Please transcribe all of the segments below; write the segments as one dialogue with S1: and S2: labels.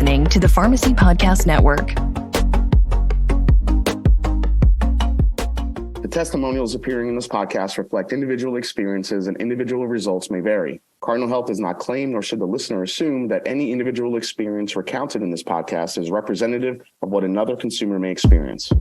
S1: listening to the Pharmacy Podcast Network.
S2: The testimonials appearing in this podcast reflect individual experiences and individual results may vary. Cardinal Health does not claim, nor should the listener assume, that any individual experience recounted in this podcast is representative of what another consumer may experience.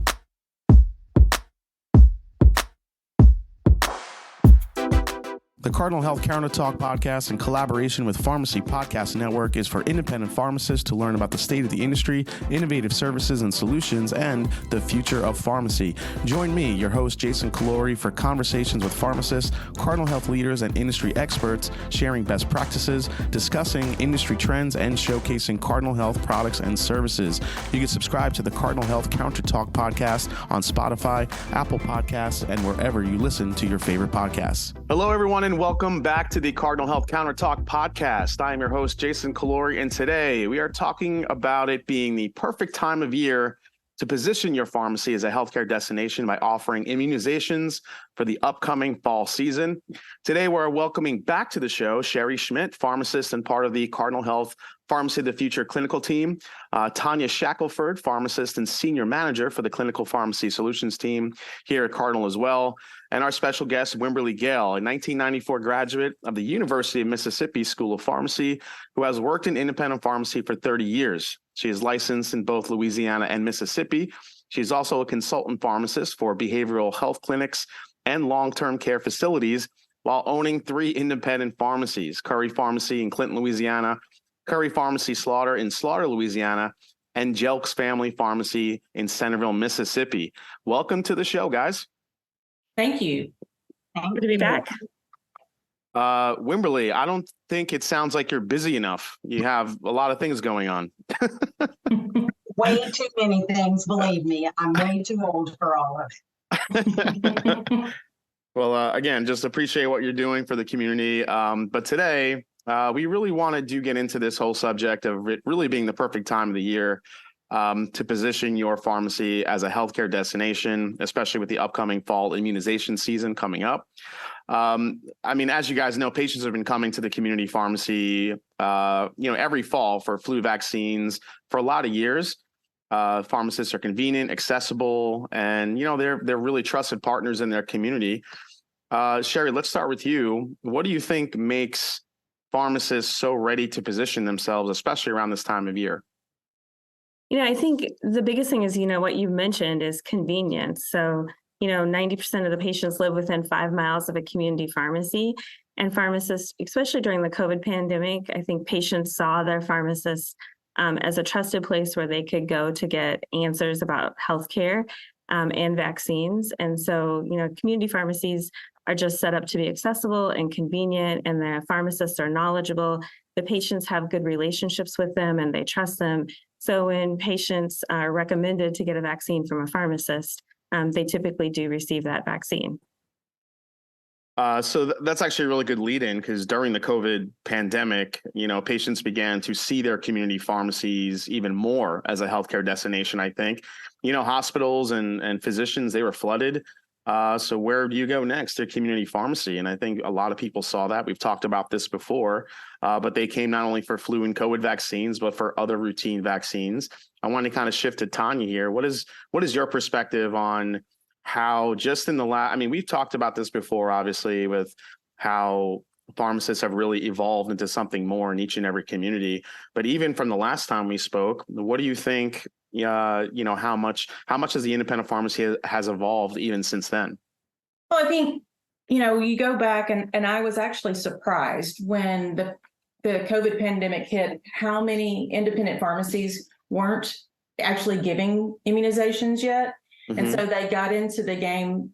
S2: The Cardinal Health Counter Talk podcast, in collaboration with Pharmacy Podcast Network, is for independent pharmacists to learn about the state of the industry, innovative services and solutions, and the future of pharmacy. Join me, your host, Jason Calori, for conversations with pharmacists, Cardinal Health leaders, and industry experts, sharing best practices, discussing industry trends, and showcasing Cardinal Health products and services. You can subscribe to the Cardinal Health Counter Talk podcast on Spotify, Apple Podcasts, and wherever you listen to your favorite podcasts. Hello, everyone, and welcome back to the Cardinal Health Counter Talk podcast. I am your host, Jason Calori, and today we are talking about it being the perfect time of year to position your pharmacy as a healthcare destination by offering immunizations for the upcoming fall season. Today, we're welcoming back to the show Cheri Schmitt, pharmacist and part of the Cardinal Health Pharmacy of the Future clinical team, Tonya Shackelford, pharmacist and senior manager for the Clinical Pharmacy Solutions team here at Cardinal as well, and our special guest, Wimberly Gayle, a 1994 graduate of the University of Mississippi School of Pharmacy, who has worked in independent pharmacy for 30 years. She is licensed in both Louisiana and Mississippi. She's also a consultant pharmacist for behavioral health clinics and long-term care facilities, while owning 3 independent pharmacies: Curry Pharmacy in Clinton, Louisiana, Curry Pharmacy Slaughter in Slaughter, Louisiana, and Jelks Family Pharmacy in Centerville, Mississippi. Welcome to the show, guys.
S3: Thank you.
S4: Good to be back.
S2: Wimberly, I don't think it sounds like you're busy enough. You have a lot of things going on.
S4: Way too many things, believe me. I'm way too old for all of it.
S2: Well, again, just appreciate what you're doing for the community. But today, we really want to get into this whole subject of it really being the perfect time of the year to position your pharmacy as a healthcare destination, especially with the upcoming fall immunization season coming up. I mean, as you guys know, patients have been coming to the community pharmacy, every fall for flu vaccines for a lot of years. Pharmacists are convenient, accessible, and, they're really trusted partners in their community. Cheri, let's start with you. What do you think makes pharmacists so ready to position themselves, especially around this time of year?
S3: I think the biggest thing is, what you mentioned is convenience. So, 90% of the patients live within 5 miles of a community pharmacy, and pharmacists, especially during the COVID pandemic, I think patients saw their pharmacists as a trusted place where they could go to get answers about healthcare and vaccines. And so, community pharmacies are just set up to be accessible and convenient, and the pharmacists are knowledgeable. The patients have good relationships with them and they trust them. So when patients are recommended to get a vaccine from a pharmacist, they typically do receive that vaccine.
S2: So that's actually a really good lead in, because during the COVID pandemic, patients began to see their community pharmacies even more as a healthcare destination, I think. Hospitals and physicians, they were flooded. So where do you go next? To community pharmacy. And I think a lot of people saw that. We've talked about this before, but they came not only for flu and COVID vaccines, but for other routine vaccines. I want to kind of shift to Tonya here. What is your perspective on how just in the we've talked about this before, obviously, with how pharmacists have really evolved into something more in each and every community. But even from the last time we spoke, what do you think, how much has the independent pharmacy has evolved even since then?
S3: Well, I think, you go back and I was actually surprised when the COVID pandemic hit, how many independent pharmacies weren't actually giving immunizations yet. Mm-hmm. And so they got into the game,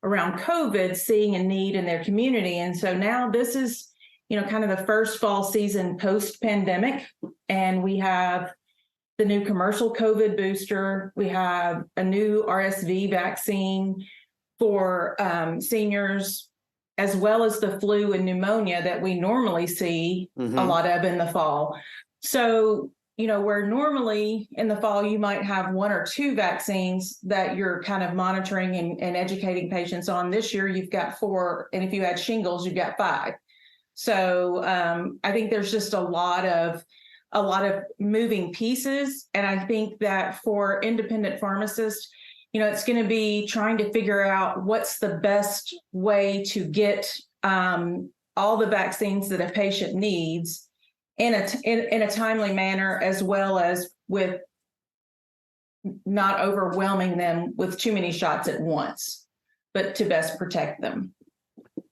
S3: around COVID, seeing a need in their community. And so now this is, kind of the first fall season post-pandemic. And we have the new commercial COVID booster. We have a new RSV vaccine for seniors, as well as the flu and pneumonia that we normally see a lot of in the fall. So, where normally in the fall you might have 1 or 2 vaccines that you're kind of monitoring and educating patients on, this year you've got 4. And if you add shingles, you've got 5. So I think there's just a lot of a lot of moving pieces. And I think that for independent pharmacists, it's going to be trying to figure out what's the best way to get all the vaccines that a patient needs in a timely manner, as well as with not overwhelming them with too many shots at once, but to best protect them.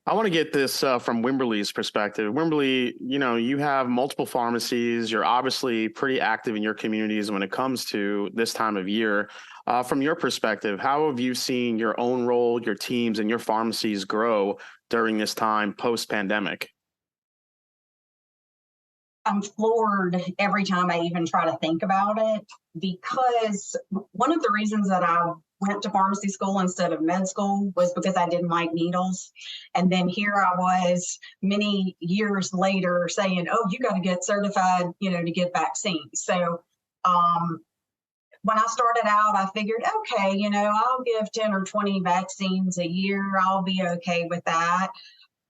S2: I want to get this from Wimberly's perspective. Wimberly, you have multiple pharmacies. You're obviously pretty active in your communities when it comes to this time of year. From your perspective, how have you seen your own role, your teams, and your pharmacies grow during this time post-pandemic?
S4: I'm floored every time I even try to think about it, because one of the reasons that I went to pharmacy school instead of med school was because I didn't like needles. And then here I was many years later saying, oh, you got to get certified, to get vaccines. So when I started out, I figured, okay, I'll give 10 or 20 vaccines a year. I'll be okay with that.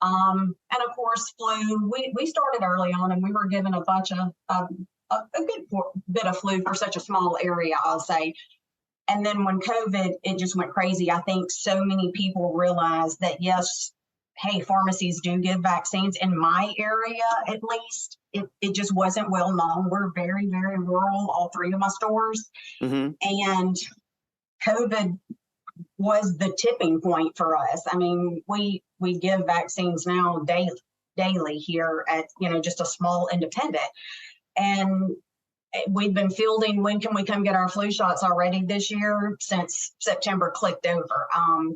S4: And of course, flu, we started early on, and we were given a bunch of, a good bit of flu for such a small area, I'll say. And then when COVID, it just went crazy. I think so many people realized that, yes, hey, pharmacies do give vaccines. In my area, at least, it just wasn't well known. We're very, very rural, all three of my stores. Mm-hmm. And COVID was the tipping point for us. I mean, we give vaccines now daily here at, just a small independent. And we've been fielding, when can we come get our flu shots already this year, since September clicked over.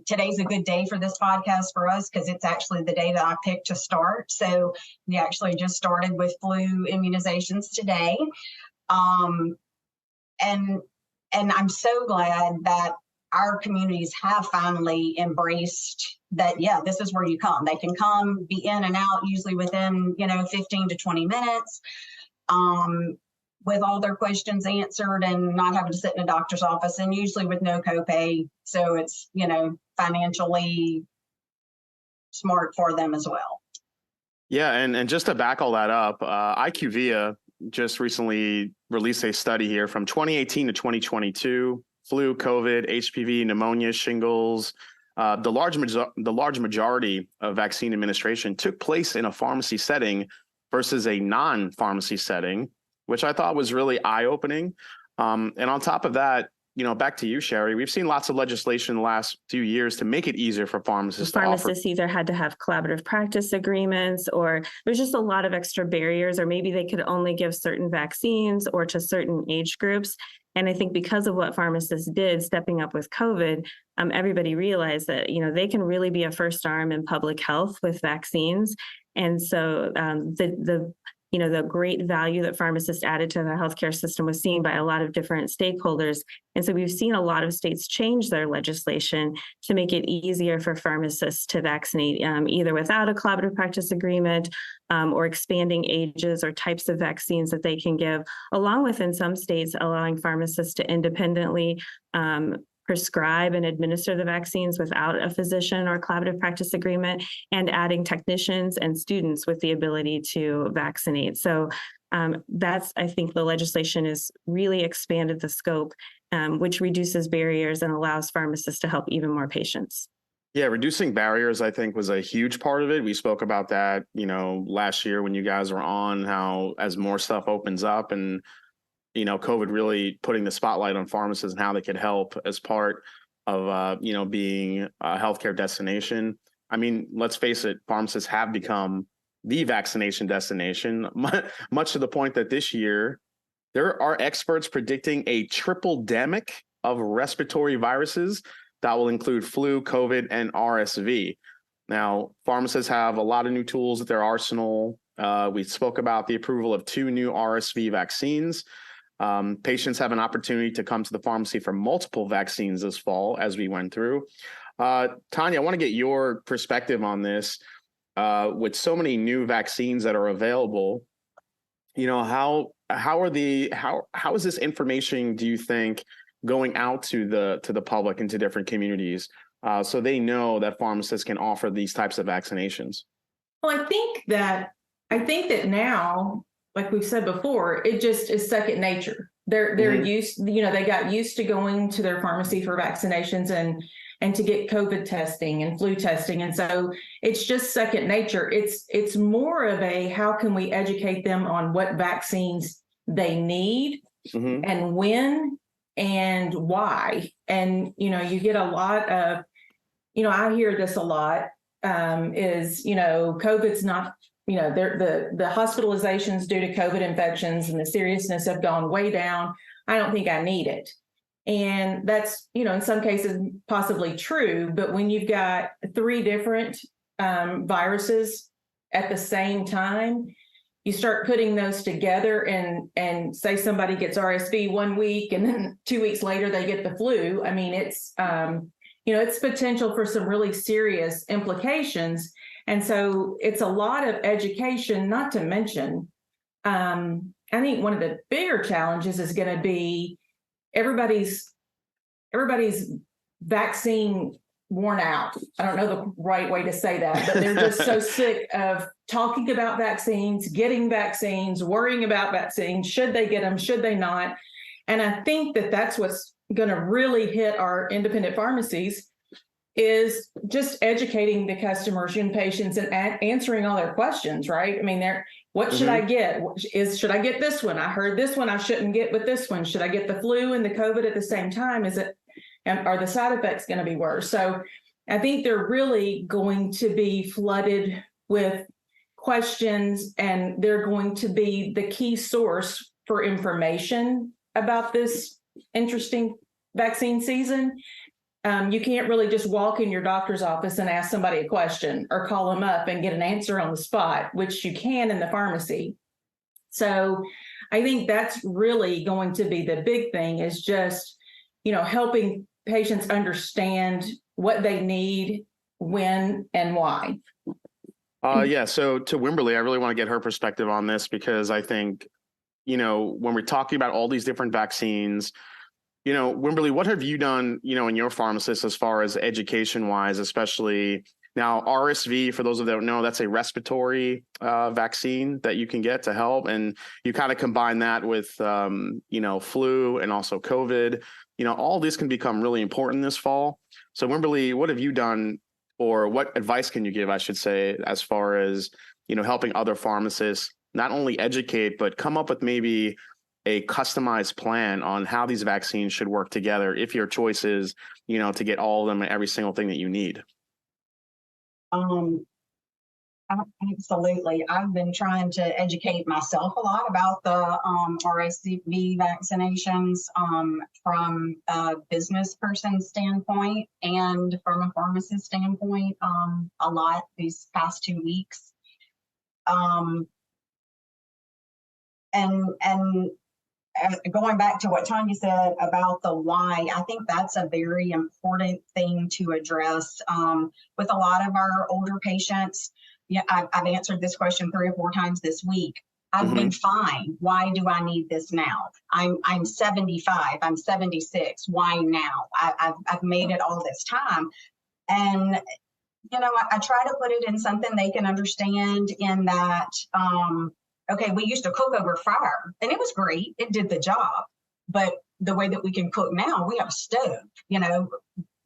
S4: Today's a good day for this podcast for us, because it's actually the day that I picked to start. So we actually just started with flu immunizations today. And I'm so glad that our communities have finally embraced that, yeah, this is where you come. They can come, be in and out, usually within, 15 to 20 minutes, with all their questions answered and not having to sit in a doctor's office, and usually with no copay. So it's, financially smart for them as well.
S2: Yeah. And just to back all that up, IQVIA just recently released a study here from 2018 to 2022. Flu, COVID, HPV, pneumonia, shingles. The large majority of vaccine administration took place in a pharmacy setting versus a non-pharmacy setting, which I thought was really eye-opening. And on top of that, back to you, Cheri, we've seen lots of legislation in the last few years to make it easier for pharmacists to offer.
S5: Pharmacists either had to have collaborative practice agreements, or there's just a lot of extra barriers, or maybe they could only give certain vaccines or to certain age groups. And I think because of what pharmacists did stepping up with COVID, everybody realized that, they can really be a first arm in public health with vaccines. And so the great value that pharmacists added to the healthcare system was seen by a lot of different stakeholders. And so we've seen a lot of states change their legislation to make it easier for pharmacists to vaccinate, either without a collaborative practice agreement, or expanding ages or types of vaccines that they can give, along with, in some states, allowing pharmacists to independently prescribe and administer the vaccines without a physician or collaborative practice agreement, and adding technicians and students with the ability to vaccinate. So I think the legislation has really expanded the scope, which reduces barriers and allows pharmacists to help even more patients.
S2: Yeah, reducing barriers, I think, was a huge part of it. We spoke about that, last year when you guys were on, how as more stuff opens up and COVID really putting the spotlight on pharmacists and how they could help as part of, being a healthcare destination. I mean, let's face it, pharmacists have become the vaccination destination, much to the point that this year there are experts predicting a triple-demic of respiratory viruses that will include flu, COVID, and RSV. Now, pharmacists have a lot of new tools at their arsenal. We spoke about the approval of 2 new RSV vaccines. Patients have an opportunity to come to the pharmacy for multiple vaccines this fall, as we went through. Tonya, I want to get your perspective on this. With so many new vaccines that are available, how is this information, do you think, going out to the public and to different communities, so they know that pharmacists can offer these types of vaccinations?
S3: Well, I think that now like we've said before, it just is second nature. They're used, they got used to going to their pharmacy for vaccinations and to get COVID testing and flu testing. And so it's just second nature. It's more of a, how can we educate them on what vaccines they need and when and why? And, you get a lot of, I hear this a lot, is, COVID's not, the hospitalizations due to COVID infections and the seriousness have gone way down. I don't think I need it. And that's, in some cases possibly true, but when you've got 3 different viruses at the same time, you start putting those together and say somebody gets RSV 1 week and then 2 weeks later they get the flu. I mean, it's, it's potential for some really serious implications. And so it's a lot of education, not to mention, I think one of the bigger challenges is going to be everybody's vaccine worn out. I don't know the right way to say that, but they're just so sick of talking about vaccines, getting vaccines, worrying about vaccines. Should they get them? Should they not? And I think that that's what's going to really hit our independent pharmacies, is just educating the customers and patients and answering all their questions, right? I mean, what should I get? Should I get this one? I heard this one I shouldn't get with this one. Should I get the flu and the COVID at the same time? Are the side effects going to be worse? So I think they're really going to be flooded with questions, and they're going to be the key source for information about this interesting vaccine season. You can't really just walk in your doctor's office and ask somebody a question or call them up and get an answer on the spot, which you can in the pharmacy. So I think that's really going to be the big thing, is just, helping patients understand what they need, when, and why.
S2: So to Wimberly, I really want to get her perspective on this, because I think, when we're talking about all these different vaccines, Wimberly, what have you done, in your pharmacist as far as education wise, especially now RSV, for those of that don't know, that's a respiratory vaccine that you can get to help. And you kind of combine that with, flu and also COVID, all this can become really important this fall. So Wimberly, what have you done, or what advice can you give, I should say, as far as, helping other pharmacists not only educate, but come up with maybe a customized plan on how these vaccines should work together, if your choice is, to get all of them and every single thing that you need?
S4: Absolutely. I've been trying to educate myself a lot about the RSV vaccinations from a business person standpoint and from a pharmacist standpoint a lot these past 2 weeks. And going back to what Tonya said about the why, I think that's a very important thing to address with a lot of our older patients. Yeah, I've answered this question 3 or 4 times this week. I've been fine. Why do I need this now? I'm 75. I'm 76. Why now? I've made it all this time, and I try to put it in something they can understand. In that, okay, we used to cook over fire, and it was great. It did the job, but the way that we can cook now, we have a stove.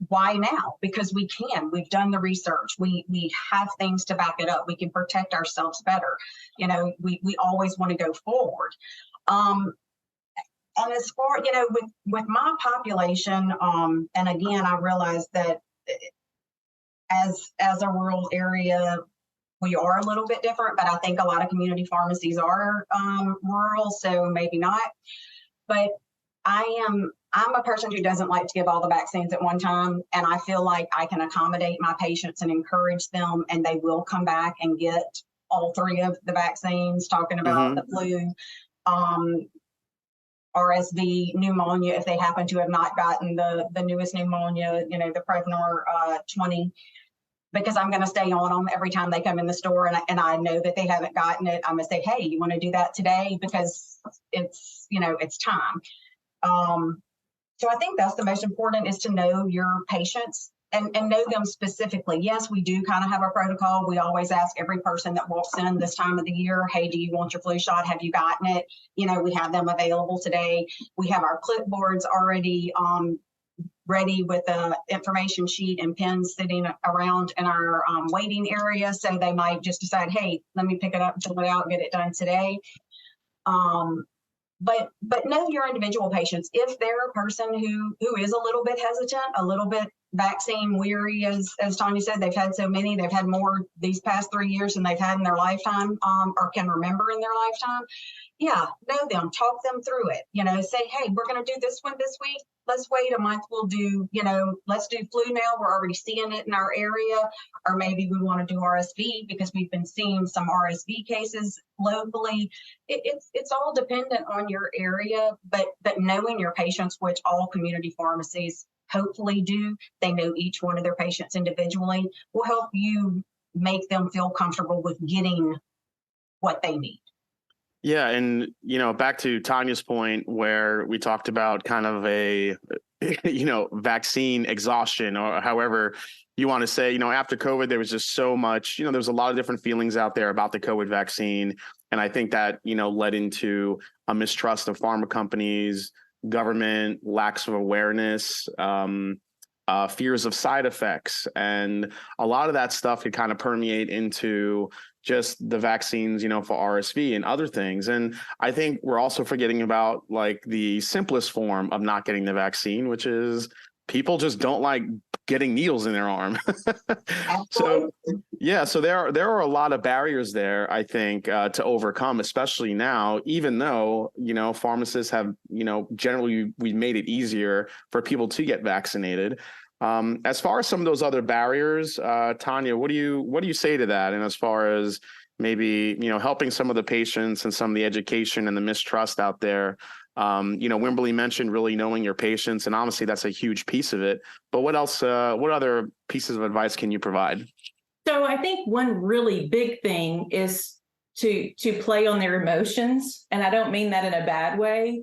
S4: Why now? Because we can. We've done the research. We have things to back it up. We can protect ourselves better. We always want to go forward. And as far, with my population, and again, I realize that as a rural area, we are a little bit different, but I think a lot of community pharmacies are rural, so maybe not. But I'm a person who doesn't like to give all the vaccines at one time, and I feel like I can accommodate my patients and encourage them, and they will come back and get all 3 of the vaccines, talking about the flu, RSV, pneumonia, if they happen to have not gotten the newest pneumonia, the Prevnar 20, because I'm going to stay on them every time they come in the store, and I know that they haven't gotten it. I'm going to say, hey, you want to do that today? Because it's time. So I think that's the most important, is to know your patients and know them specifically. Yes, we do kind of have a protocol. We always ask every person that walks in this time of the year, hey, do you want your flu shot? Have you gotten it? You know, we have them available today. We have our clipboards already ready with the information sheet and pens sitting around in our waiting area. So they might just decide, hey, let me pick it up, fill it out, get it done today. But know your individual patients. If they're a person who is a little bit hesitant, a little bit vaccine weary, as Tonya said, they've had so many, they've had more these past 3 years than they've had in their lifetime, or can remember in their lifetime. Yeah, know them, talk them through it. You know, say, hey, we're going to do this one this week. Let's wait a month. We'll do, you know, let's do flu now. We're already seeing it in our area. Or maybe we want to do RSV because we've been seeing some RSV cases locally. It's all dependent on your area, but knowing your patients, which all community pharmacies hopefully do, they know each one of their patients individually, will help you make them feel comfortable with getting what they need.
S2: Yeah. And, you know, back to Tonya's point where we talked about kind of a, you know, vaccine exhaustion, or however you want to say, you know, after COVID, there was just so much, you know, there was a lot of different feelings out there about the COVID vaccine. And I think that, you know, led into a mistrust of pharma companies, government, lacks of awareness, fears of side effects. And a lot of that stuff could kind of permeate into just the vaccines, you know, for RSV and other things. And I think we're also forgetting about like the simplest form of not getting the vaccine, which is people just don't like getting needles in their arm. So yeah, so there are a lot of barriers there, I think, to overcome, especially now, even though, you know, pharmacists have, you know, generally we made it easier for people to get vaccinated. As far as some of those other barriers, Tonya, what do you say to that? And as far as maybe, you know, helping some of the patients and some of the education and the mistrust out there, you know, Wimberly mentioned really knowing your patients, and honestly, that's a huge piece of it. But what else? What other pieces of advice can you provide?
S3: So I think one really big thing is to play on their emotions, and I don't mean that in a bad way,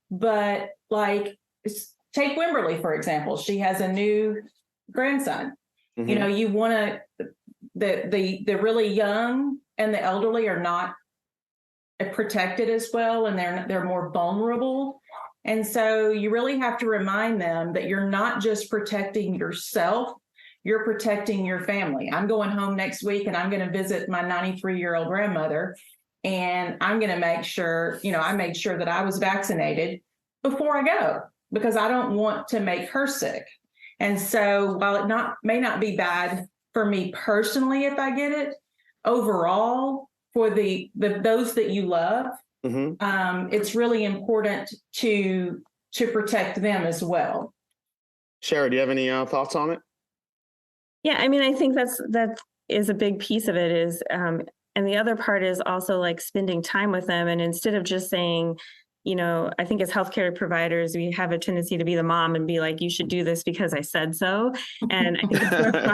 S3: but like, take Wimberly, for example. She has a new grandson. Mm-hmm. You know, you want to, the really young and the elderly are not protected as well, and they're more vulnerable. And so you really have to remind them that you're not just protecting yourself, you're protecting your family. I'm going home next week and I'm going to visit my 93-year-old grandmother, and I'm going to make sure, you know, I made sure that I was vaccinated before I go, because I don't want to make her sick. And so while it may not be bad for me personally if I get it, overall for those that you love, mm-hmm. It's really important to protect them as well.
S2: Cheri, do you have any thoughts on it?
S5: Yeah, I mean, I think that is a big piece of it is, and the other part is also like spending time with them. And instead of just saying, you know, I think as healthcare providers, we have a tendency to be the mom and be like, you should do this because I said so. And I think that's where,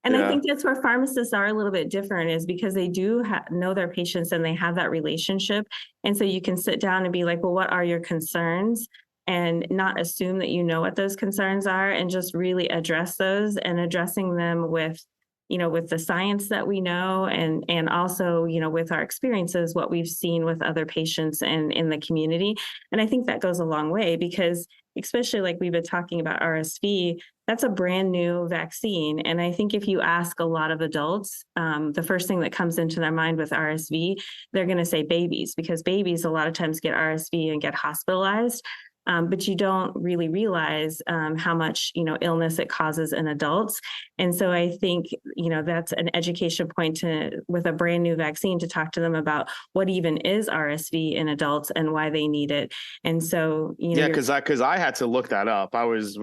S5: I think that's where pharmacists are a little bit different, is because they do know their patients and they have that relationship. And so you can sit down and be like, well, what are your concerns? And not assume that you know what those concerns are, and just really address those, and addressing them with, you know, with the science that we know, and also, you know, with our experiences, what we've seen with other patients and in the community. And I think that goes a long way, because especially like we've been talking about RSV, that's a brand new vaccine. And I think if you ask a lot of adults, the first thing that comes into their mind with RSV, they're going to say babies, because babies a lot of times get RSV and get hospitalized. But you don't really realize how much, you know, illness it causes in adults. And so I think, you know, that's an education point with a brand new vaccine, to talk to them about what even is RSV in adults and why they need it. And so, you know,
S2: yeah, because I had to look that up. I was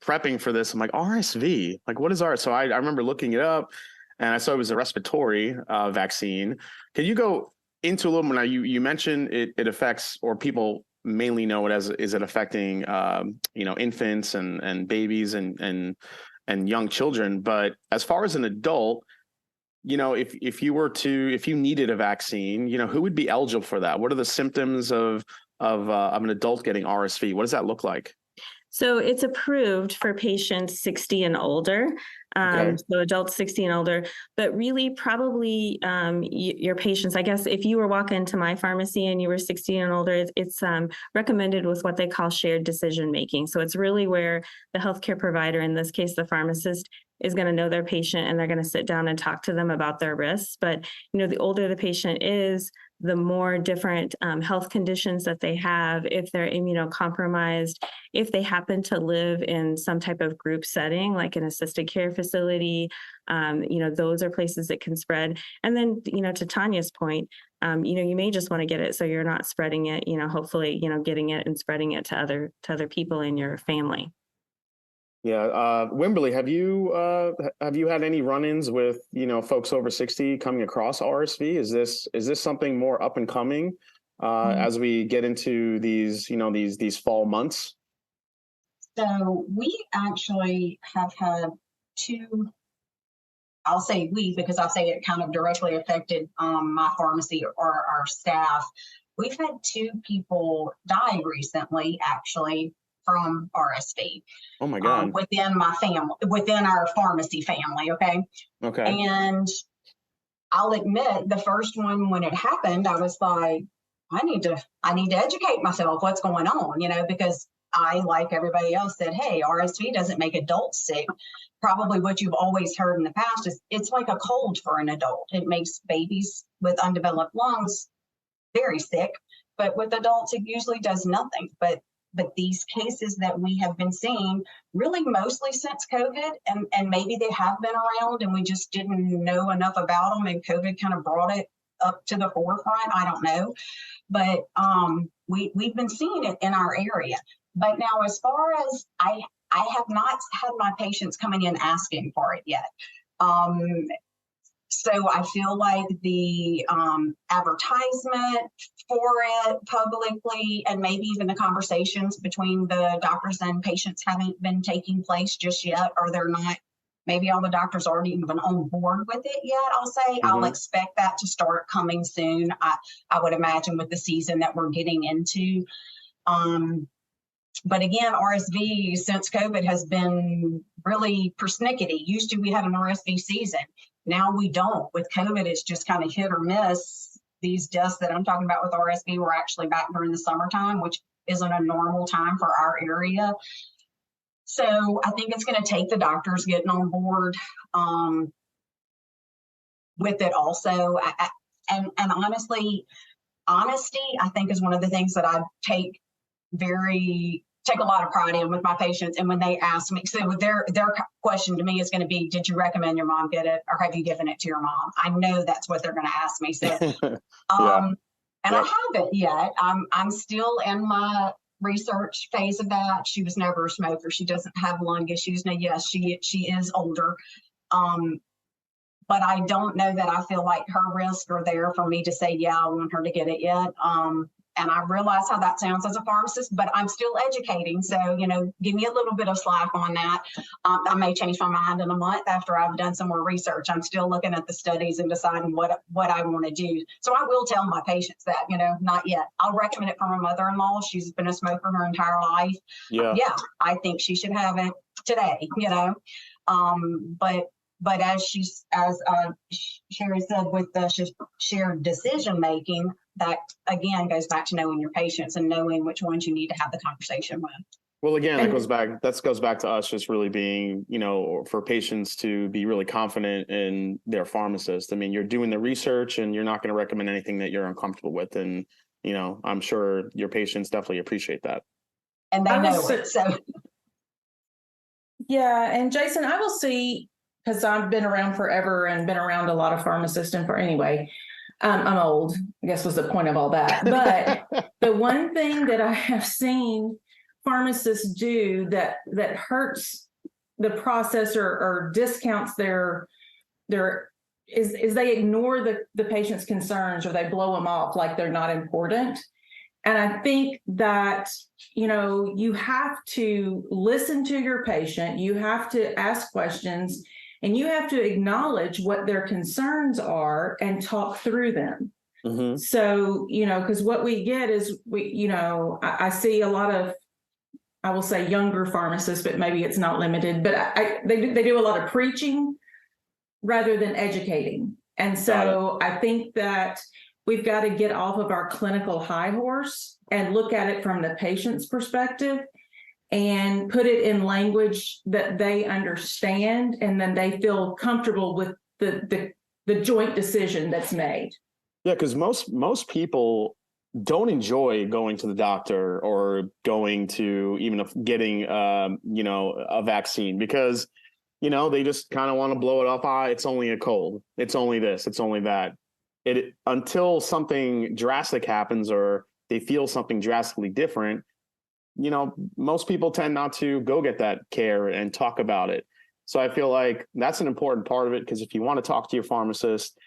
S2: prepping for this, I'm like, RSV, like what is RSV? So I remember looking it up, and I saw it was a respiratory vaccine. Can you go into a little more? Now you mentioned it affects, or people mainly know it as, is it affecting you know, infants and babies and young children. But as far as an adult, you know, if you needed a vaccine, you know, who would be eligible for that? What are the symptoms of an adult getting RSV? What does that look like?
S5: So it's approved for patients 60 and older.
S2: Okay.
S5: So adults 60 and older, but really probably your patients, I guess, if you were walking into my pharmacy and you were 60 and older, it's recommended with what they call shared decision making. So it's really where the healthcare provider, in this case, the pharmacist, is going to know their patient and they're going to sit down and talk to them about their risks. But, the older the patient is, the more different health conditions that they have, if they're immunocompromised, if they happen to live in some type of group setting, like an assisted care facility, those are places that can spread. And then, to Tonya's point, you may just want to get it so you're not spreading it, hopefully, getting it and spreading it to other people in your family.
S2: Yeah. Wimberly, have you had any run-ins with, folks over 60 coming across RSV? Is this something more up and coming as we get into these, these fall months?
S4: So we actually have had two, I'll say we, because I say it kind of directly affected my pharmacy or our staff. We've had two people die recently, actually, from RSV.
S2: Oh my God.
S4: Within my family, within our pharmacy family. Okay. And I'll admit, the first one, when it happened, I was like, I need to educate myself what's going on, because I, like everybody else, said, hey, RSV doesn't make adults sick. Probably what you've always heard in the past is it's like a cold for an adult. It makes babies with undeveloped lungs very sick, but with adults, it usually does nothing. But these cases that we have been seeing, really mostly since COVID, and maybe they have been around and we just didn't know enough about them, and COVID kind of brought it up to the forefront. I don't know, but we've been seeing it in our area. But now, as far as I have not had my patients coming in asking for it yet. So I feel like the advertisement for it publicly, and maybe even the conversations between the doctors and patients, haven't been taking place just yet, or they're not. Maybe all the doctors aren't even on board with it yet, I'll say. I'll expect that to start coming soon, I would imagine, with the season that we're getting into. But again, RSV since COVID has been really persnickety. Used to, we had an RSV season. Now we don't. With COVID, it's just kind of hit or miss. These deaths that I'm talking about with RSV were actually back during the summertime, which isn't a normal time for our area. So I think it's going to take the doctors getting on board with it also. And honestly, honesty, I think, is one of the things that I take a lot of pride in with my patients. And when they ask me, so their question to me is going to be, did you recommend your mom get it, or have you given it to your mom? I know that's what they're going to ask me. So, I haven't yet. I'm still in my research phase of that. She was never a smoker. She doesn't have lung issues. Now, yes, she is older. But I don't know that I feel like her risks are there for me to say, yeah, I want her to get it yet. And I realize how that sounds as a pharmacist, but I'm still educating. So, give me a little bit of slack on that. I may change my mind in a month after I've done some more research. I'm still looking at the studies and deciding what I want to do. So I will tell my patients that, not yet. I'll recommend it for my mother-in-law. She's been a smoker her entire life. Yeah, I think she should have it today, But as Cheri said, with the shared decision making, that again goes back to knowing your patients and knowing which ones you need to have the conversation with.
S2: Well, again, that goes back to us just really being, for patients to be really confident in their pharmacist. I mean, you're doing the research and you're not going to recommend anything that you're uncomfortable with. And, I'm sure your patients definitely appreciate that.
S4: And they know it. So.
S3: Yeah. And Jason, I will see, because I've been around forever and been around a lot of pharmacists, and I'm old, I guess was the point of all that. But the one thing that I have seen pharmacists do that hurts the process or discounts their is they ignore the patient's concerns, or they blow them off like they're not important. And I think that, you have to listen to your patient, you have to ask questions, and you have to acknowledge what their concerns are and talk through them. Mm-hmm. So, because what we get is I see a lot of I will say younger pharmacists, but maybe it's not limited, but they do a lot of preaching rather than educating. And so I think that we've got to get off of our clinical high horse and look at it from the patient's perspective and put it in language that they understand, and then they feel comfortable with the joint decision that's made.
S2: Yeah, because most people don't enjoy going to the doctor or going to even getting a vaccine, because they just kind of want to blow it off. It's only a cold. It's only this. It's only that. Until something drastic happens or they feel something drastically different, most people tend not to go get that care and talk about it. So I feel like that's an important part of it, because if you want to talk to your pharmacist,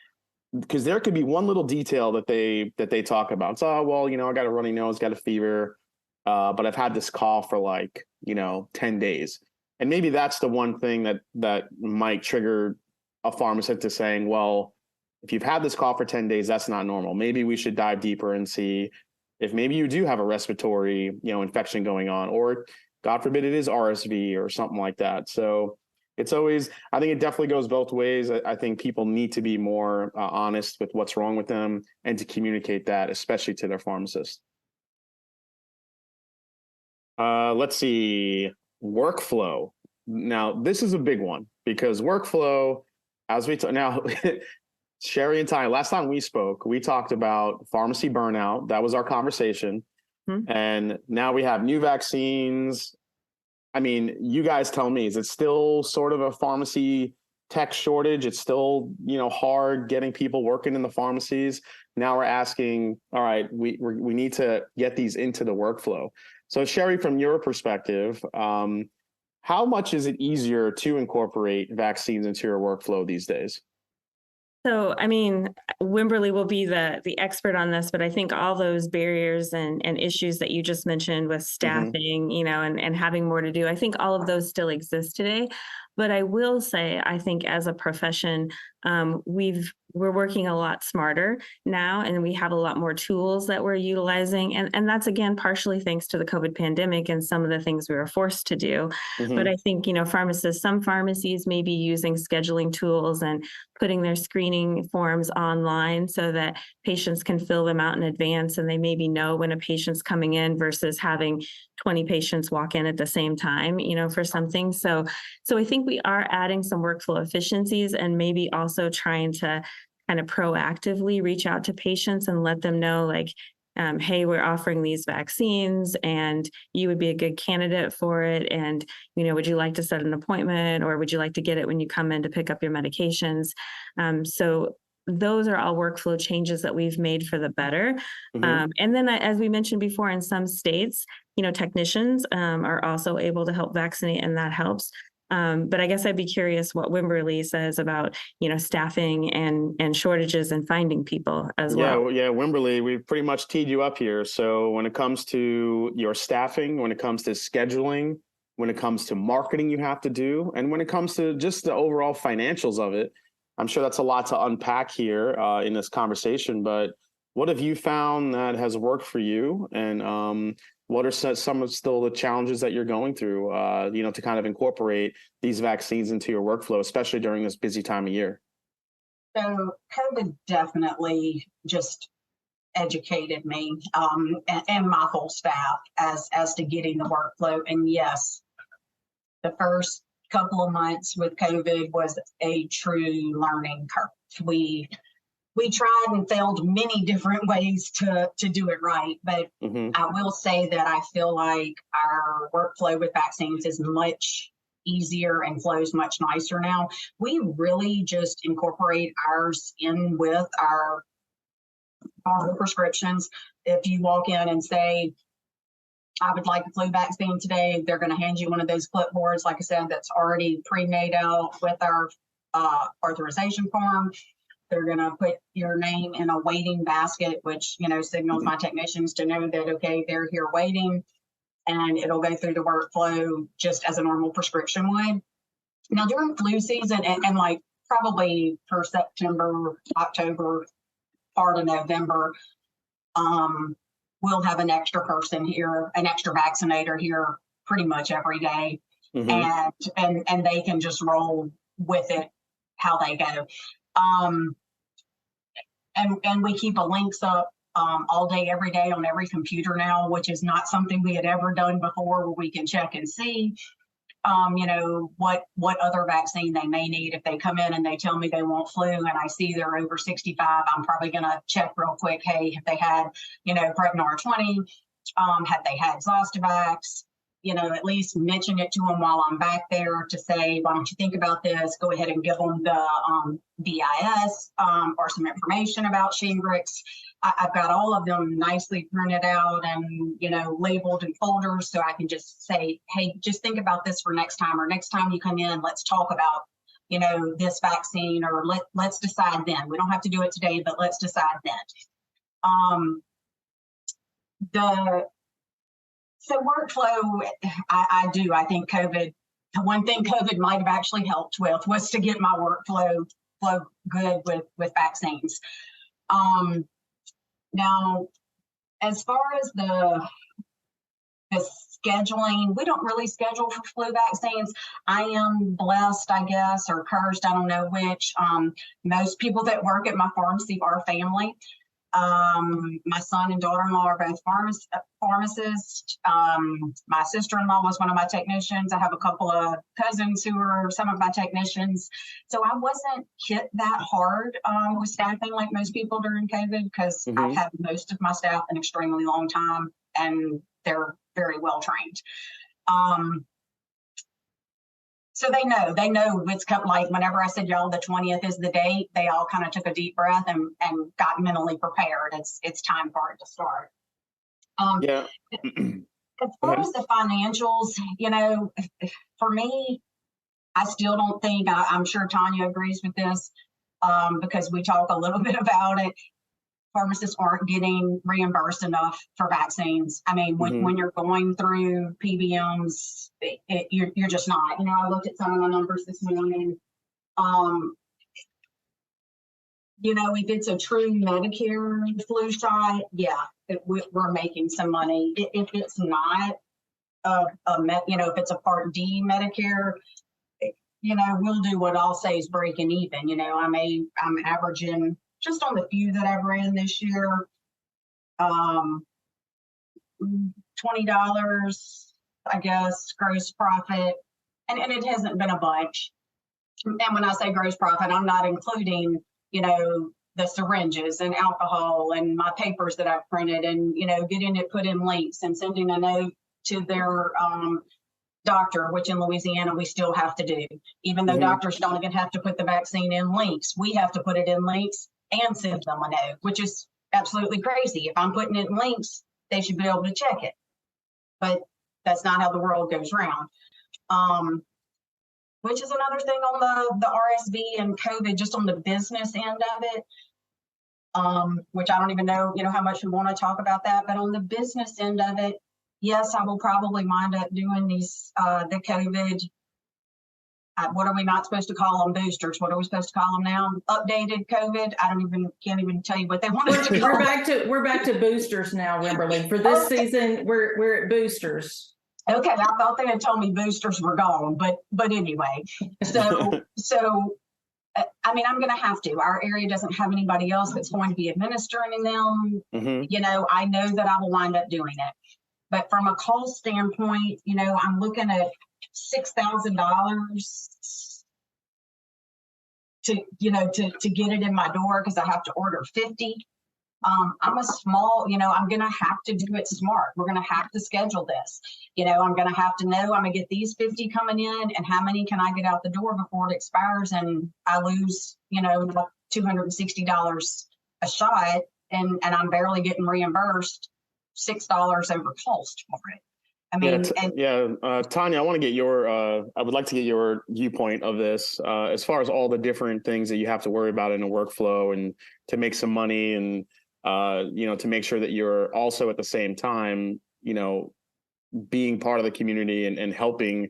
S2: because there could be one little detail that they talk about. So, I got a runny nose, got a fever, but I've had this cough for 10 days. And maybe that's the one thing that might trigger a pharmacist to saying, well, if you've had this cough for 10 days, that's not normal. Maybe we should dive deeper and see if maybe you do have a respiratory, infection going on, or God forbid it is RSV or something like that. So it's always, I think it definitely goes both ways. I think people need to be more honest with what's wrong with them and to communicate that, especially to their pharmacist. Let's see, workflow. Now, this is a big one, because workflow, as we now, Cheri and Tonya, last time we spoke, we talked about pharmacy burnout. That was our conversation. And now we have new vaccines. I mean, you guys tell me, is it still sort of a pharmacy tech shortage? It's still, hard getting people working in the pharmacies. Now we're asking, all right, we need to get these into the workflow. So Cheri, from your perspective, how much is it easier to incorporate vaccines into your workflow these days?
S5: So, I mean, Wimberly will be the expert on this, but I think all those barriers and issues that you just mentioned with staffing, and having more to do, I think all of those still exist today. But I will say, I think as a profession, we're working a lot smarter now, and we have a lot more tools that we're utilizing. And that's, again, partially thanks to the COVID pandemic and some of the things we were forced to do. But I think, some pharmacies may be using scheduling tools and putting their screening forms online so that patients can fill them out in advance, and they maybe know when a patient's coming in versus having 20 patients walk in at the same time, for something. So I think we are adding some workflow efficiencies, and maybe also trying to kind of proactively reach out to patients and let them know, hey, we're offering these vaccines and you would be a good candidate for it. And, would you like to set an appointment, or would you like to get it when you come in to pick up your medications? So those are all workflow changes that we've made for the better. And then, as we mentioned before, in some states, technicians are also able to help vaccinate, and that helps. But I guess I'd be curious what Wimberly says about, staffing and shortages and finding people as well.
S2: Yeah, Wimberly, we've pretty much teed you up here. So when it comes to your staffing, when it comes to scheduling, when it comes to marketing you have to do, and when it comes to just the overall financials of it, I'm sure that's a lot to unpack here in this conversation. But what have you found that has worked for you? And what are some of still the challenges that you're going through, to kind of incorporate these vaccines into your workflow, especially during this busy time of year?
S4: So COVID definitely just educated me and my whole staff as to getting the workflow. And yes, the first couple of months with COVID was a true learning curve. We tried and failed many different ways to do it right, but I will say that I feel like our workflow with vaccines is much easier and flows much nicer now. We really just incorporate ours in with our prescriptions. If you walk in and say, I would like a flu vaccine today, they're going to hand you one of those clipboards, like I said, that's already pre-made out with our authorization form. They're going to put your name in a waiting basket, which, signals my technicians to know that, okay, they're here waiting, and it'll go through the workflow just as a normal prescription would. Now, during flu season and probably for September, October, part of November, we'll have an extra person here, an extra vaccinator here pretty much every day,
S2: Mm-hmm.
S4: and they can just roll with it how they go. And we keep a links up all day, every day on every computer now, which is not something we had ever done before, where we can check and see, what other vaccine they may need. If they come in and they tell me they want flu and I see they're over 65, I'm probably going to check real quick. Hey, have they had, Prevnar 20? Have they had Zostavax? At least mention it to them while I'm back there to say, why don't you think about this? Go ahead and give them the BIS or some information about Shingrix. I've got all of them nicely printed out and, labeled in folders, so I can just say, hey, just think about this for next time, or next time you come in, let's talk about, this vaccine, or let's decide then. We don't have to do it today, but let's decide then. So workflow, I think one thing COVID might have actually helped with was to get my workflow good with vaccines. Now, as far as the scheduling, we don't really schedule for flu vaccines. I am blessed, I guess, or cursed, I don't know which. Most people that work at my pharmacy are family. My son and daughter-in-law are both pharmacists. My sister-in-law was one of my technicians. I have a couple of cousins who are some of my technicians. So I wasn't hit that hard with staffing like most people during COVID, because I've had most of my staff an extremely long time and they're very well trained. So they know it's come, like whenever I said, y'all, the 20th is the date, they all kind of took a deep breath and got mentally prepared. It's time for it to start.
S2: Yeah.
S4: As far as the financials, for me, I still don't think, I'm sure Tonya agrees with this, because we talk a little bit about it. Pharmacists aren't getting reimbursed enough for vaccines. I mean, when you're going through PBMs, you're just not. I looked at some of the numbers this morning. If it's a true Medicare flu shot, yeah, we're making some money. If it's not, if it's a Part D Medicare, we'll do what I'll say is breaking even. I'm averaging, just on the few that I've ran this year, $20, I guess, gross profit. And it hasn't been a bunch. And when I say gross profit, I'm not including, the syringes and alcohol and my papers that I've printed and, getting it put in links and sending a note to their doctor, which in Louisiana we still have to do. Even though doctors don't even have to put the vaccine in links, we have to put it in links and send them a note, which is absolutely crazy. If I'm putting it in links, they should be able to check it. But that's not how the world goes round. Which is another thing on the RSV and COVID, just on the business end of it, which I don't even know, how much we want to talk about that. But on the business end of it, yes, I will probably wind up doing these, the COVID, what are we not supposed to call them? Boosters. What are we supposed to call them now? Updated COVID. Can't even tell you what they want us to call.
S3: We're back to boosters now, Wimberly. For this season, we're at boosters.
S4: Okay, I thought they had told me boosters were gone, but anyway. So I mean, I'm going to have to. Our area doesn't have anybody else that's going to be administering them. I know that I will wind up doing it. But from a cost standpoint, I'm looking at $6,000 to get it in my door, because I have to order 50. I'm a small, I'm going to have to do it smart. We're going to have to schedule this. I'm going to have to know I'm going to get these 50 coming in, and how many can I get out the door before it expires and I lose, $260 a shot, and I'm barely getting reimbursed $6 over cost for it. I mean,
S2: Tonya, I would like to get your viewpoint of this, as far as all the different things that you have to worry about in a workflow, and to make some money, and to make sure that you're also at the same time, being part of the community and helping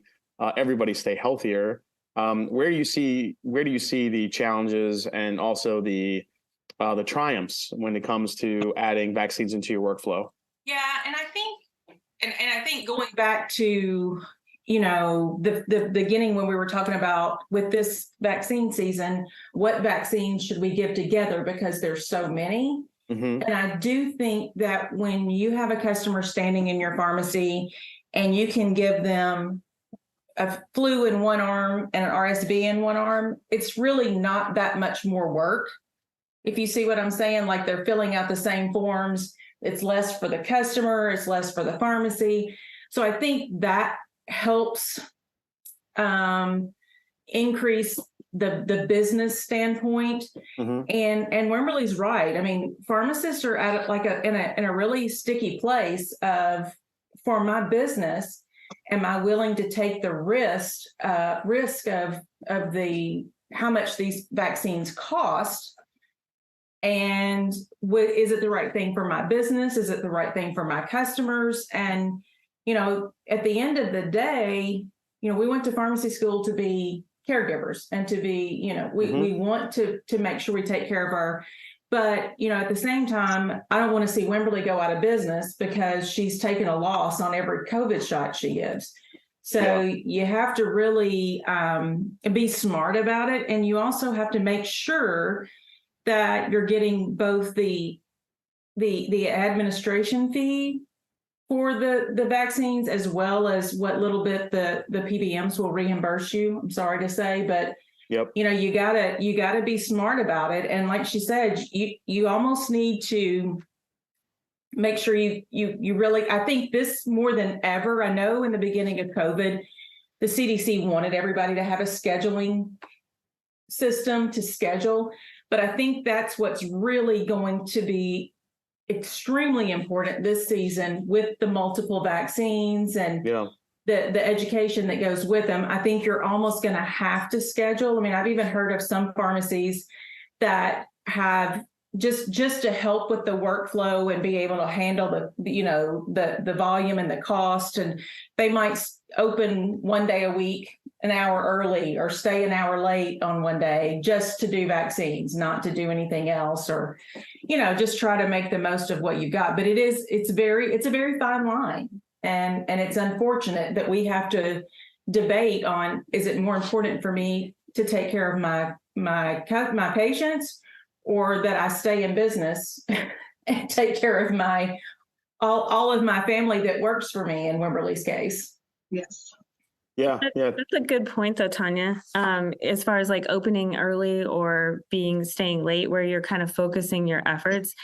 S2: everybody stay healthier. Where do you see the challenges and also the triumphs when it comes to adding vaccines into your workflow?
S3: Yeah, and I think And I think going back to, the beginning when we were talking about with this vaccine season, what vaccines should we give together because there's so many.
S2: Mm-hmm.
S3: And I do think that when you have a customer standing in your pharmacy and you can give them a flu in one arm and an RSV in one arm, it's really not that much more work. If you see what I'm saying, like they're filling out the same forms, it's less for the customer, it's less for the pharmacy. So I think that helps increase the business standpoint.
S2: Mm-hmm.
S3: And Wimberly's right. I mean, pharmacists are at in a really sticky place of, for my business, am I willing to take the risk of the how much these vaccines cost? And is it the right thing for my business? Is it the right thing for my customers? And, at the end of the day, we went to pharmacy school to be caregivers and to be, we want to make sure we take care of our, but, at the same time, I don't want to see Wimberly go out of business because she's taken a loss on every COVID shot she gives. So you have to really be smart about it. And you also have to make sure that you're getting both the administration fee for the vaccines, as well as what little bit the PBMs will reimburse you. I'm sorry to say, but you gotta be smart about it. And like she said, you almost need to make sure you really, I think this more than ever, I know in the beginning of COVID, the CDC wanted everybody to have a scheduling system to schedule. But I think that's what's really going to be extremely important this season with the multiple vaccines and the education that goes with them. I think you're almost going to have to schedule. I mean, I've even heard of some pharmacies that have just to help with the workflow and be able to handle the volume and the cost. And they might open one day a week, an hour early, or stay an hour late on one day just to do vaccines, not to do anything else, or, just try to make the most of what you got. But it's a very fine line. And it's unfortunate that we have to debate on, is it more important for me to take care of my patients, or that I stay in business and take care of all of my family that works for me in Wimberly's case?
S4: Yes.
S2: Yeah.
S5: That's a good point though, Tonya. As far as like opening early or staying late, where you're kind of focusing your efforts.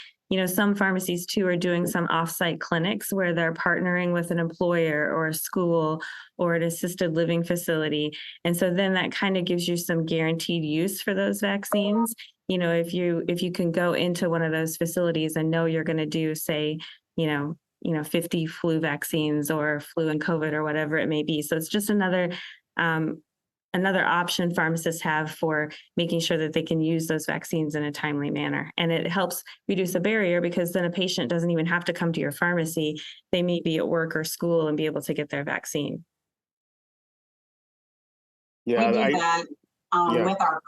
S5: Some pharmacies too are doing some offsite clinics where they're partnering with an employer or a school or an assisted living facility. And so then that kind of gives you some guaranteed use for those vaccines. If you can go into one of those facilities and know you're going to do, say, 50 flu vaccines or flu and COVID or whatever it may be. So it's just another option pharmacists have for making sure that they can use those vaccines in a timely manner. And it helps reduce a barrier, because then a patient doesn't even have to come to your pharmacy. They may be at work or school and be able to get their vaccine.
S2: Yeah,
S4: we do that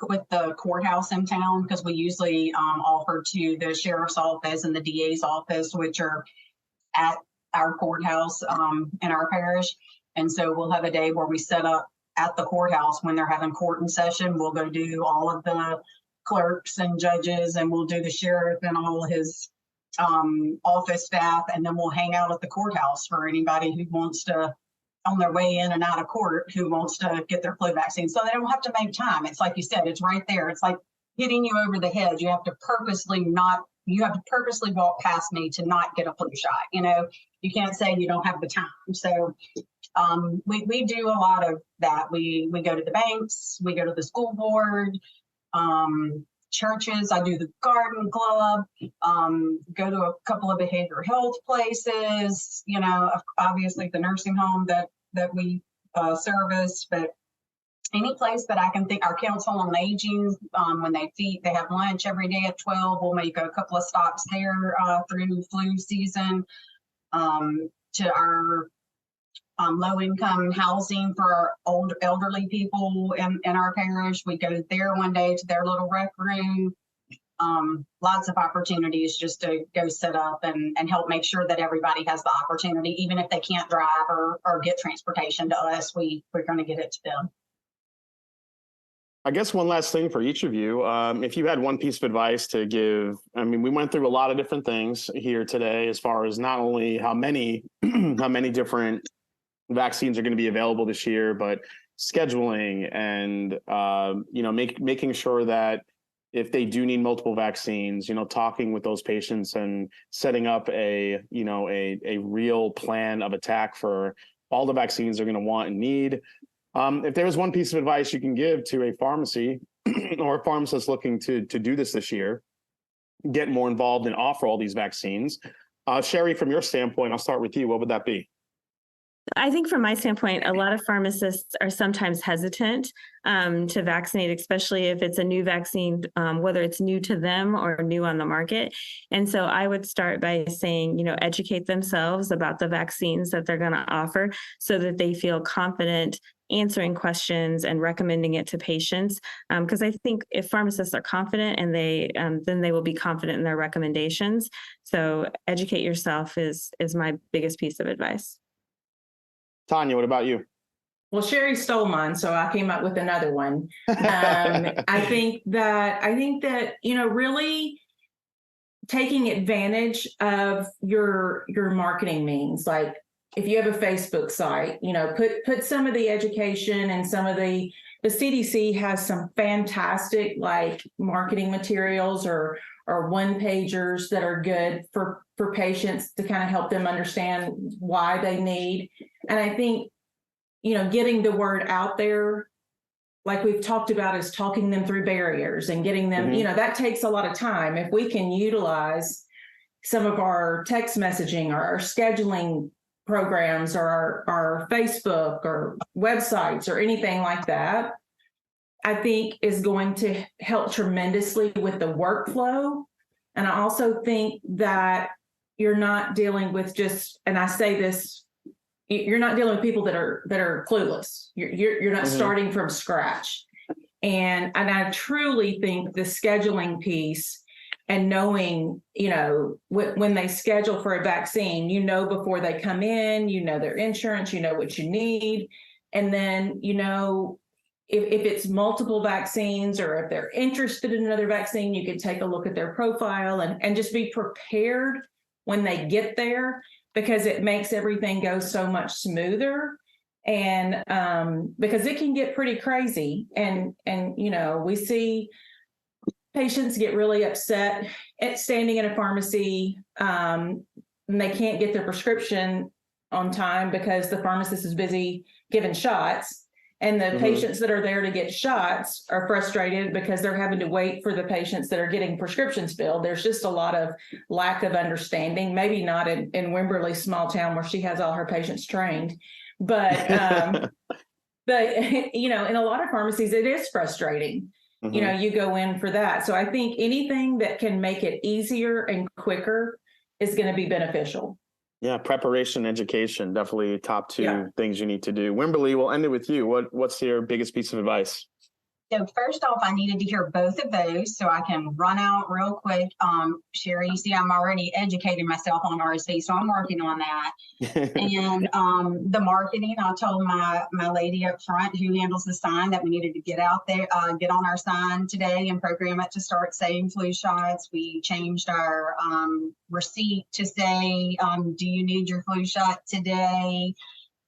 S4: with the courthouse in town, because we usually offer to the sheriff's office and the DA's office, which are at our courthouse in our parish. And so we'll have a day where we set up at the courthouse when they're having court in session. We'll go do all of the clerks and judges, and we'll do the sheriff and all his office staff, and then we'll hang out at the courthouse for anybody who wants to, on their way in and out of court, who wants to get their flu vaccine. So they don't have to make time. It's like you said, it's right there. It's like hitting you over the head. You have to purposely walk past me to not get a flu shot. You can't say you don't have the time. So we do a lot of that. We go to the banks, we go to the school board, churches. I do the garden club, go to a couple of behavioral health places, obviously the nursing home that we service, but any place that I can think. Our council on aging, when they have lunch every day at 12, we'll make a couple of stops there through flu season, to our low-income housing for our elderly people in our parish. We go there one day to their little rec room. lots of opportunities just to go sit up and help make sure that everybody has the opportunity, even if they can't drive or get transportation to us, we're going to get it to them.
S2: I guess one last thing for each of you, if you had one piece of advice to give, I mean, we went through a lot of different things here today, as far as not only how many different vaccines are going to be available this year, but scheduling and, making sure that if they do need multiple vaccines, talking with those patients and setting up a real plan of attack for all the vaccines they're going to want and need. If there was one piece of advice you can give to a pharmacy or a pharmacist looking to do this year, get more involved and offer all these vaccines. Cheri, from your standpoint, I'll start with you. What would that be?
S5: I think from my standpoint, a lot of pharmacists are sometimes hesitant to vaccinate, especially if it's a new vaccine, whether it's new to them or new on the market. And so I would start by saying, educate themselves about the vaccines that they're going to offer so that they feel confident answering questions and recommending it to patients. Because I think if pharmacists are confident and then they will be confident in their recommendations. So educate yourself is my biggest piece of advice.
S2: Tonya, what about you?
S3: Well, Cheri stole mine, so I came up with another one. I think that really taking advantage of your marketing means, like if you have a Facebook site, put some of the education and some of the CDC has some fantastic like marketing materials or one pagers that are good for patients to kind of help them understand why they need. And I think, getting the word out there, like we've talked about, is talking them through barriers and getting them, that takes a lot of time. If we can utilize some of our text messaging or our scheduling programs or our Facebook or websites or anything like that, I think is going to help tremendously with the workflow. And I also think that you're not dealing with and I say this, you're not dealing with people that are clueless. You're not starting from scratch. And I truly think the scheduling piece and knowing, when they schedule for a vaccine, before they come in, their insurance, what you need. And then, if it's multiple vaccines or if they're interested in another vaccine, you can take a look at their profile and just be prepared when they get there, because it makes everything go so much smoother. And because it can get pretty crazy. And we see patients get really upset at standing in a pharmacy and they can't get their prescription on time because the pharmacist is busy giving shots. And the patients that are there to get shots are frustrated because they're having to wait for the patients that are getting prescriptions filled. There's just a lot of lack of understanding, maybe not in Wimberly, small town where she has all her patients trained. But, in a lot of pharmacies, it is frustrating. You go in for that. So I think anything that can make it easier and quicker is going to be beneficial.
S2: Yeah, preparation, education, definitely top two things you need to do. Wimberly, we'll end it with you. What's your biggest piece of advice?
S4: So first off, I needed to hear both of those so I can run out real quick. Cheri, you see, I'm already educating myself on RSV, so I'm working on that. And the marketing, I told my lady up front who handles the sign that we needed to get out there, get on our sign today and program it to start saying flu shots. We changed our receipt to say, do you need your flu shot today?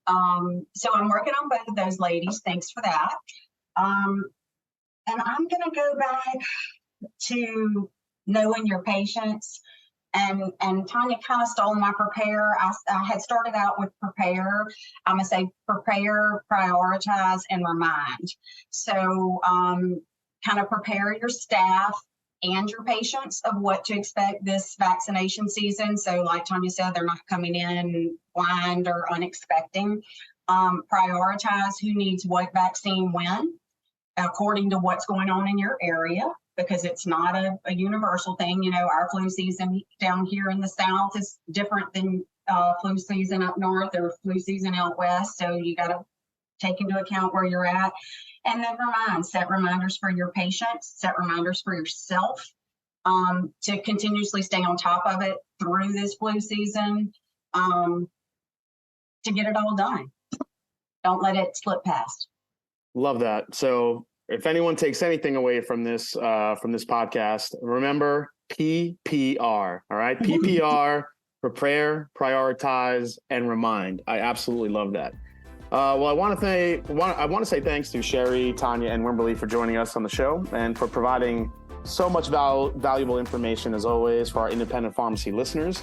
S4: So I'm working on both of those, ladies. Thanks for that. And I'm going to go back to knowing your patients. And Tonya kind of stole my prepare. I had started out with prepare. I'm going to say prepare, prioritize, and remind. So kind of prepare your staff and your patients of what to expect this vaccination season. So like Tonya said, they're not coming in blind or unexpecting. Prioritize who needs what vaccine when, according to what's going on in your area, because it's not a universal thing. Our flu season down here in the South is different than flu season up north or flu season out west. So you got to take into account where you're at. And then set reminders for your patients, set reminders for yourself. to continuously stay on top of it through this flu season, to get it all done. Don't let it slip past.
S2: Love that. So if anyone takes anything away from this podcast, remember PPR. All right. PPR, prepare, prioritize, and remind. I absolutely love that. Well, I want to say thanks to Cheri, Tonya, and Wimberly for joining us on the show and for providing so much valuable information as always for our independent pharmacy listeners.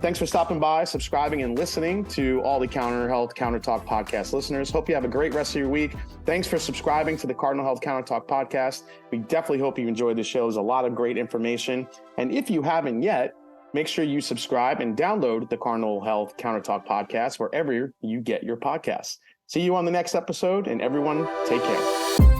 S2: Thanks for stopping by, subscribing, and listening to all the Counter Health Counter Talk podcast listeners. Hope you have a great rest of your week. Thanks for subscribing to the Cardinal Health Counter Talk podcast. We definitely hope you enjoyed the show. There's a lot of great information. And if you haven't yet, make sure you subscribe and download the Cardinal Health Counter Talk podcast wherever you get your podcasts. See you on the next episode, and everyone, take care.